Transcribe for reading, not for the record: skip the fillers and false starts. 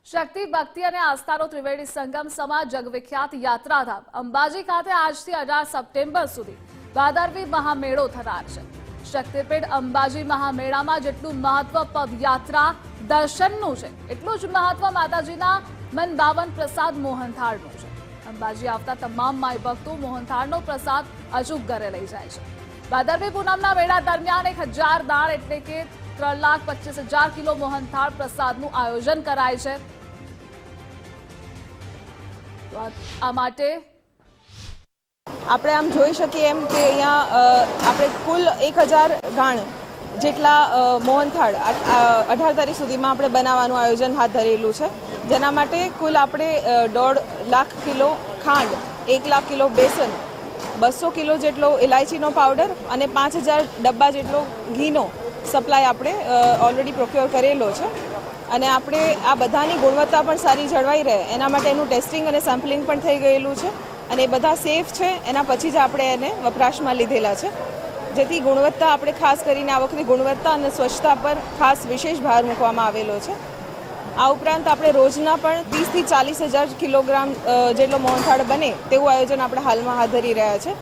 શક્તિ ભક્તિ અને આસ્થાનો ત્રિવેણી સંગમ સમા જગવિખ્યાત યાત્રાધામ અંબાજી ખાતે આજથી 18 સપ્ટેમ્બર સુધી ભાદરવી મહામેળો થનાર છે। શક્તિપીઠ અંબાજી મહામેળામાં જેટલું મહત્વ પદયાત્રા દર્શનનું છે, એટલું જ મહત્વ માતાજીના મનભાવન પ્રસાદ મોહનથાળનું છે। અંબાજી આવતા તમામ માઈ ભક્તો મોહનથાળનો પ્રસાદ અચૂક ઘરે લઈ જાય છે। ભાદરવી પૂનમના મેળા દરમિયાન 1000 દાળ એટલે કે 3,25,000 કિલો મોહનથાળ પ્રસાદનું આયોજન કરાય છે। આ માટે આપણે આમ જોઈ શકીએ એમ કે અહીંયા આપણે કુલ 1000 ગાણ જેટલા મોહનથાળ 18 તારીખ સુધીમાં આપણે બનાવવાનું આયોજન હાથ ધરેલું છે, જેના માટે કુલ આપણે 1.5 લાખ કિલો ખાંડ, 1 લાખ કિલો બેસન, 200 કિલો જેટલો ઇલાયચીનો પાવડર અને 5000 ડબ્બા જેટલો ઘીનો સપ્લાય આપણે ઓલરેડી પ્રોક્યોર કરેલો છે। અને આપણે આ બધાની ગુણવત્તા પણ સારી જળવાઈ રહે એના માટે એનું ટેસ્ટિંગ અને સેમ્પલિંગ પણ થઈ ગયેલું છે અને એ બધા સેફ છે। એના પછી જ આપણે એને વપરાશમાં લીધેલા છે, જેથી ગુણવત્તા આપણે ખાસ કરીને આ વખતે ગુણવત્તા અને સ્વચ્છતા પર ખાસ વિશેષ ભાર મૂકવામાં આવેલો છે। આ ઉપરાંત આપણે રોજના પણ 30 થી 40 હજાર કિલોગ્રામ જેટલો મોહનથાળ બને તેવું આયોજન આપણે હાલમાં હાથ ધરી રહ્યા છે।